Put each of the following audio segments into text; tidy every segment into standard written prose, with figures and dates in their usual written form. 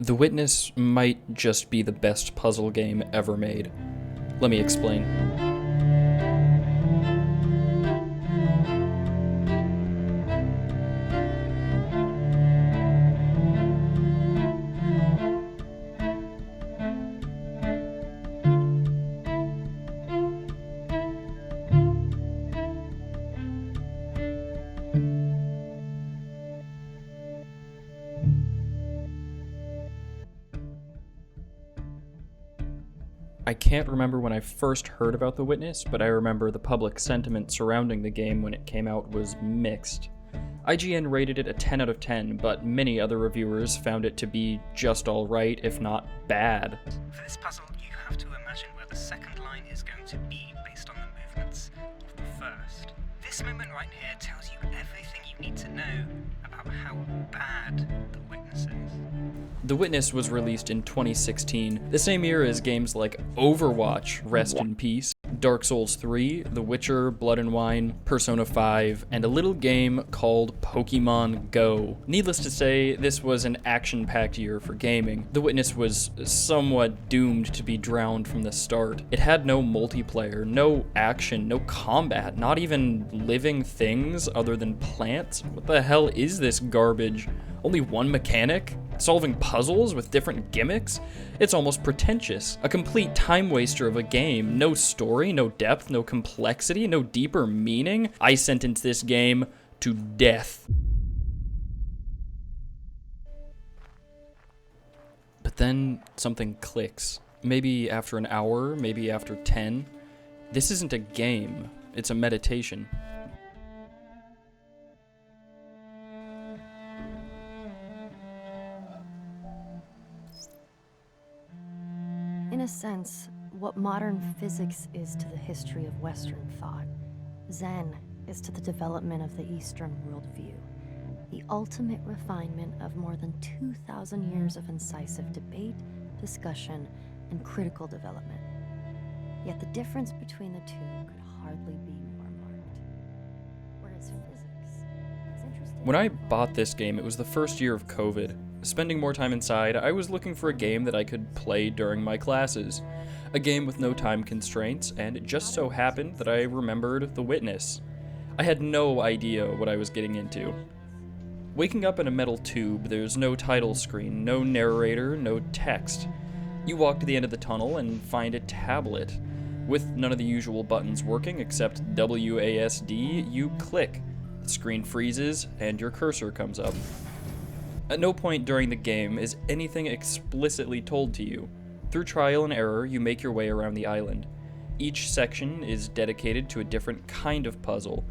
The Witness might just be the best puzzle game ever made. Let me explain. I can't remember when I first heard about The Witness, but I remember the public sentiment surrounding the game when it came out was mixed. IGN rated it a 10 out of 10, but many other reviewers found it to be just alright, if not bad. For this puzzle, you have to imagine where the second line is going to be based on the movements of the first. This moment right here tells you everything you need to know about how bad The Witness is. The Witness was released in 2016, the same year as games like Overwatch, rest in peace, Dark Souls 3, The Witcher, Blood and Wine, Persona 5, and a little game called Pokemon Go. Needless to say, this was an action-packed year for gaming. The Witness was somewhat doomed to be drowned from the start. It had no multiplayer, no action, no combat, not even living things other than plants. What the hell is this garbage? Only one mechanic? Solving puzzles with different gimmicks? It's almost pretentious. A complete time waster of a game. No story, no depth, no complexity, no deeper meaning. I sentence this game to death. But then something clicks. Maybe after an hour, maybe after 10. This isn't a game, it's a meditation. In a sense, what modern physics is to the history of Western thought, Zen is to the development of the Eastern worldview, the ultimate refinement of more than 2,000 years of incisive debate, discussion, and critical development. Yet the difference between the two could hardly be more marked. Whereas physics is interesting. When I bought this game, it was the first year of COVID. Spending more time inside, I was looking for a game that I could play during my classes. A game with no time constraints, and it just so happened that I remembered The Witness. I had no idea what I was getting into. Waking up in a metal tube, there's no title screen, no narrator, no text. You walk to the end of the tunnel and find a tablet. With none of the usual buttons working except WASD, you click. The screen freezes, and your cursor comes up. At no point during the game is anything explicitly told to you. Through trial and error, you make your way around the island. Each section is dedicated to a different kind of puzzle.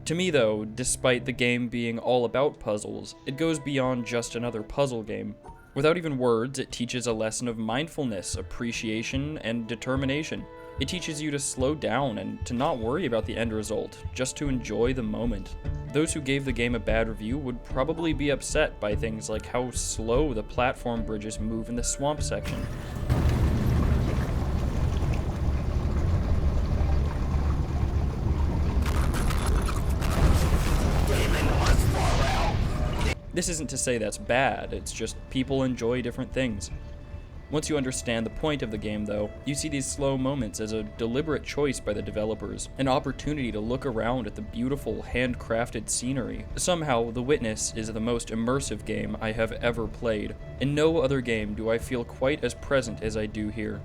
To me though, despite the game being all about puzzles, it goes beyond just another puzzle game. Without even words, it teaches a lesson of mindfulness, appreciation, and determination. It teaches you to slow down and to not worry about the end result, just to enjoy the moment. Those who gave the game a bad review would probably be upset by things like how slow the platform bridges move in the swamp section. This isn't to say that's bad, it's just people enjoy different things. Once you understand the point of the game, though, you see these slow moments as a deliberate choice by the developers, an opportunity to look around at the beautiful, handcrafted scenery. Somehow, The Witness is the most immersive game I have ever played. In no other game do I feel quite as present as I do here.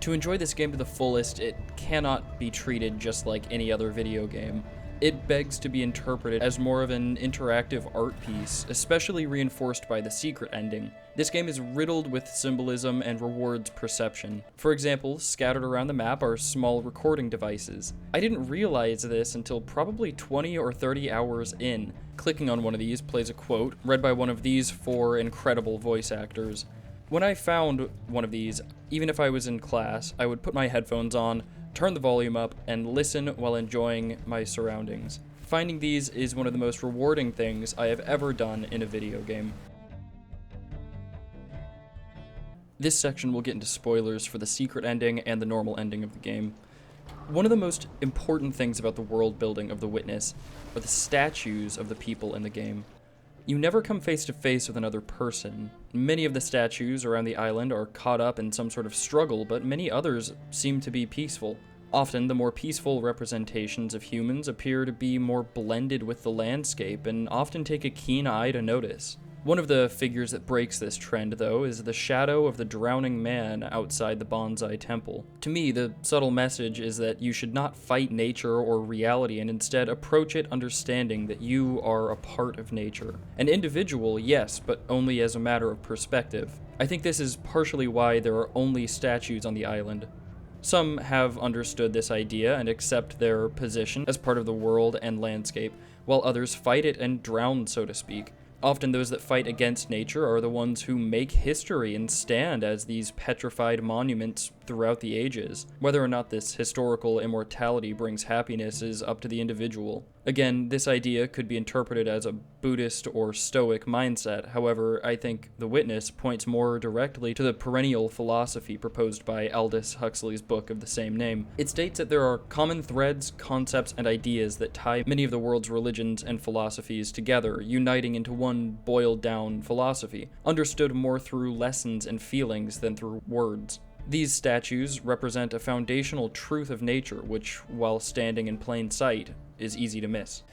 To enjoy this game to the fullest, it cannot be treated just like any other video game. It begs to be interpreted as more of an interactive art piece, especially reinforced by the secret ending. This game is riddled with symbolism and rewards perception. For example, scattered around the map are small recording devices. I didn't realize this until probably 20 or 30 hours in. Clicking on one of these plays a quote, read by one of these 4 incredible voice actors. When I found one of these, even if I was in class, I would put my headphones on, turn the volume up, and listen while enjoying my surroundings. Finding these is one of the most rewarding things I have ever done in a video game. This section will get into spoilers for the secret ending and the normal ending of the game. One of the most important things about the world building of The Witness are the statues of the people in the game. You never come face to face with another person. Many of the statues around the island are caught up in some sort of struggle, but many others seem to be peaceful. Often, the more peaceful representations of humans appear to be more blended with the landscape and often take a keen eye to notice. One of the figures that breaks this trend, though, is the shadow of the drowning man outside the bonsai temple. To me, the subtle message is that you should not fight nature or reality and instead approach it understanding that you are a part of nature. An individual, yes, but only as a matter of perspective. I think this is partially why there are only statues on the island. Some have understood this idea and accept their position as part of the world and landscape, while others fight it and drown, so to speak. Often those that fight against nature are the ones who make history and stand as these petrified monuments throughout the ages. Whether or not this historical immortality brings happiness is up to the individual. Again, this idea could be interpreted as a Buddhist or Stoic mindset. However, I think The Witness points more directly to the perennial philosophy proposed by Aldous Huxley's book of the same name. It states that there are common threads, concepts, and ideas that tie many of the world's religions and philosophies together, uniting into one boiled-down philosophy, understood more through lessons and feelings than through words. These statues represent a foundational truth of nature, which, while standing in plain sight, is easy to miss.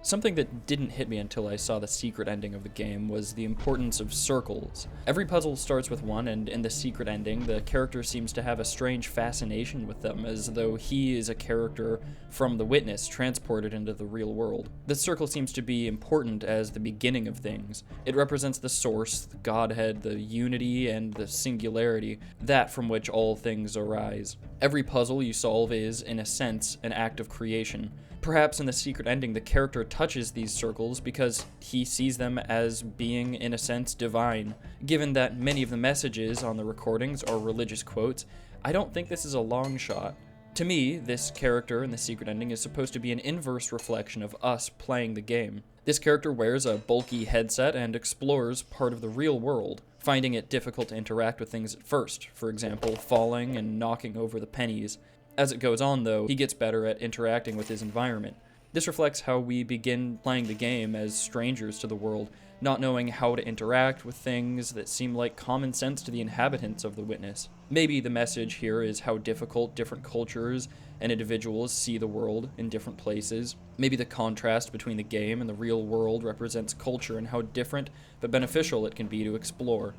Something that didn't hit me until I saw the secret ending of the game was the importance of circles. Every puzzle starts with one, and in the secret ending, the character seems to have a strange fascination with them, as though he is a character from The Witness transported into the real world. The circle seems to be important as the beginning of things. It represents the source, the Godhead, the unity, and the singularity, that from which all things arise. Every puzzle you solve is, in a sense, an act of creation. Perhaps in the secret ending, the character touches these circles because he sees them as being, in a sense, divine. Given that many of the messages on the recordings are religious quotes, I don't think this is a long shot. To me, this character in the secret ending is supposed to be an inverse reflection of us playing the game. This character wears a bulky headset and explores part of the real world, finding it difficult to interact with things at first, for example, falling and knocking over the pennies. As it goes on, though, he gets better at interacting with his environment. This reflects how we begin playing the game as strangers to the world, not knowing how to interact with things that seem like common sense to the inhabitants of The Witness. Maybe the message here is how difficult different cultures and individuals see the world in different places. Maybe the contrast between the game and the real world represents culture and how different but beneficial it can be to explore.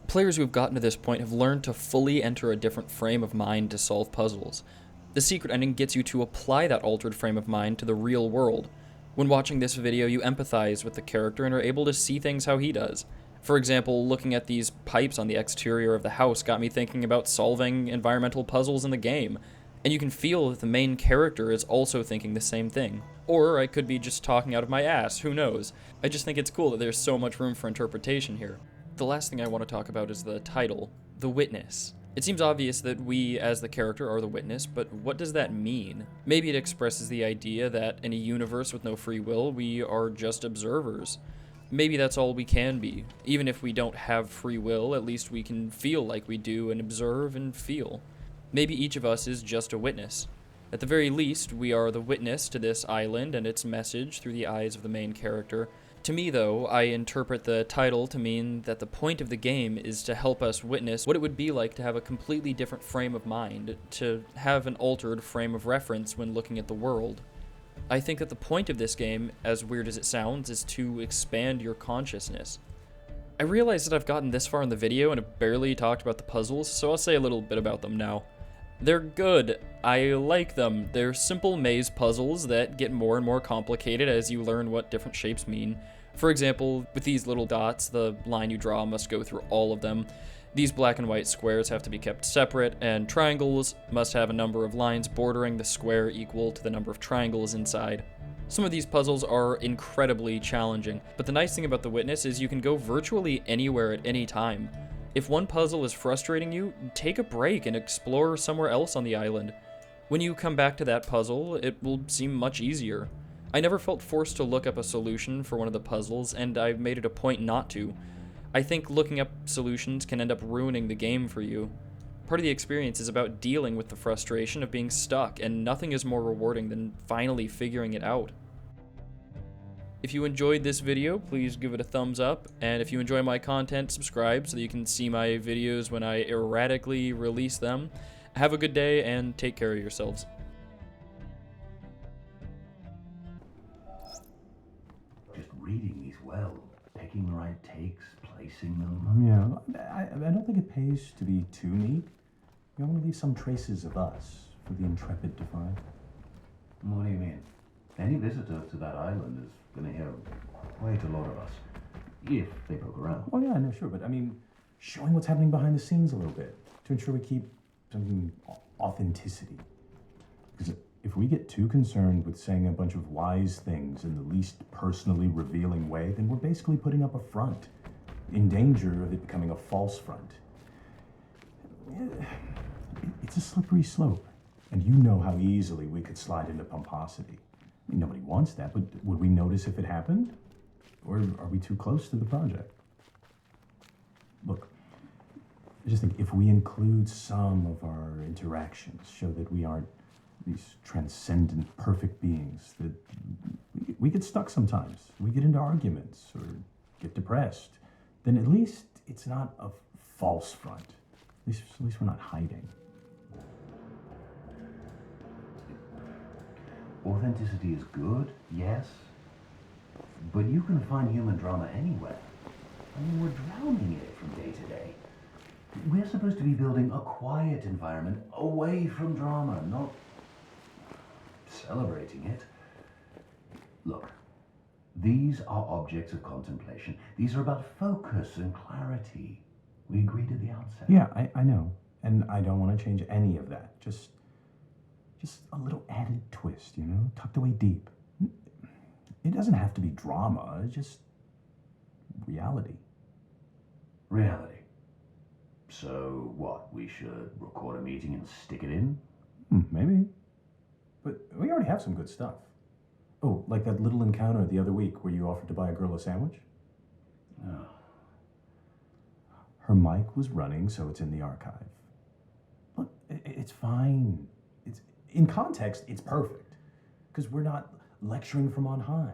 Players who have gotten to this point have learned to fully enter a different frame of mind to solve puzzles. The secret ending gets you to apply that altered frame of mind to the real world. When watching this video, you empathize with the character and are able to see things how he does. For example, looking at these pipes on the exterior of the house got me thinking about solving environmental puzzles in the game, and you can feel that the main character is also thinking the same thing. Or I could be just talking out of my ass, who knows? I just think it's cool that there's so much room for interpretation here. The last thing I want to talk about is the title, The Witness. It seems obvious that we, as the character, are the witness, but what does that mean? Maybe it expresses the idea that in a universe with no free will, we are just observers. Maybe that's all we can be. Even if we don't have free will, at least we can feel like we do and observe and feel. Maybe each of us is just a witness. At the very least, we are the witness to this island and its message through the eyes of the main character. To me, though, I interpret the title to mean that the point of the game is to help us witness what it would be like to have a completely different frame of mind, to have an altered frame of reference when looking at the world. I think that the point of this game, as weird as it sounds, is to expand your consciousness. I realize that I've gotten this far in the video and have barely talked about the puzzles, so I'll say a little bit about them now. They're good. I like them. They're simple maze puzzles that get more and more complicated as you learn what different shapes mean. For example, with these little dots, the line you draw must go through all of them. These black and white squares have to be kept separate, and triangles must have a number of lines bordering the square equal to the number of triangles inside. Some of these puzzles are incredibly challenging, but the nice thing about The Witness is you can go virtually anywhere at any time. If one puzzle is frustrating you, take a break and explore somewhere else on the island. When you come back to that puzzle, it will seem much easier. I never felt forced to look up a solution for one of the puzzles, and I've made it a point not to. I think looking up solutions can end up ruining the game for you. Part of the experience is about dealing with the frustration of being stuck, and nothing is more rewarding than finally figuring it out. If you enjoyed this video, please give it a thumbs up, and if you enjoy my content, subscribe so that you can see my videos when I erratically release them. Have a good day, and take care of yourselves. Just reading these well, picking the right takes, placing them. Yeah, I don't think it pays to be too neat. You want to leave some traces of us for the intrepid to find. What do you mean? Any visitor to that island is going to hear quite a lot of us, if they poke around. Oh yeah, no, sure, but I mean, showing what's happening behind the scenes a little bit to ensure we keep some authenticity. Because if we get too concerned with saying a bunch of wise things in the least personally revealing way, then we're basically putting up a front, in danger of it becoming a false front. It's a slippery slope, and you know how easily we could slide into pomposity. I mean, nobody wants that, but would we notice if it happened? Or are we too close to the project? Look, I just think if we include some of our interactions, show that we aren't these transcendent, perfect beings, that we get stuck sometimes. We get into arguments or get depressed. Then at least it's not a false front. At least we're not hiding. Authenticity is good, yes, but you can find human drama anywhere. I mean, we're drowning in it from day to day. We're supposed to be building a quiet environment away from drama, not celebrating it. Look, these are objects of contemplation. These are about focus and clarity. We agreed at the outset. Yeah, I know. And I don't want to change any of that. Just a little added twist, tucked away deep. It doesn't have to be drama, it's just reality. Reality. So what, we should record a meeting and stick it in? Maybe. But we already have some good stuff. Oh, like that little encounter the other week where you offered to buy a girl a sandwich? Oh. Her mic was running, so it's in the archive. Look, it's fine. In context, it's perfect, because we're not lecturing from on high.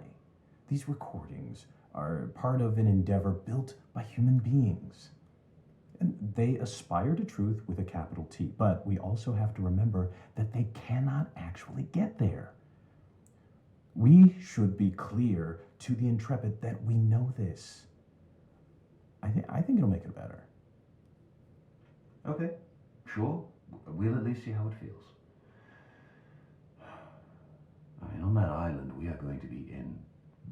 These recordings are part of an endeavor built by human beings. And they aspire to truth with a capital T, but we also have to remember that they cannot actually get there. We should be clear to the intrepid that we know this. I think it'll make it better. Okay, sure. We'll at least see how it feels. I mean, on that island, we are going to be in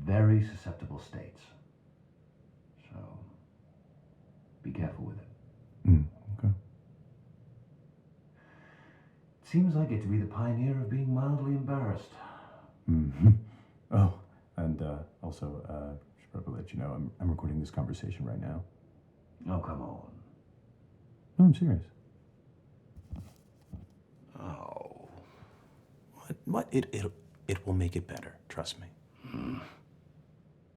very susceptible states. So, be careful with it. Okay. It seems I get to be the pioneer of being mildly embarrassed. Mm-hmm. Oh, and also, should probably let you know, I'm recording this conversation right now. Oh, come on. No, I'm serious. Oh. What? It will make it better. Trust me.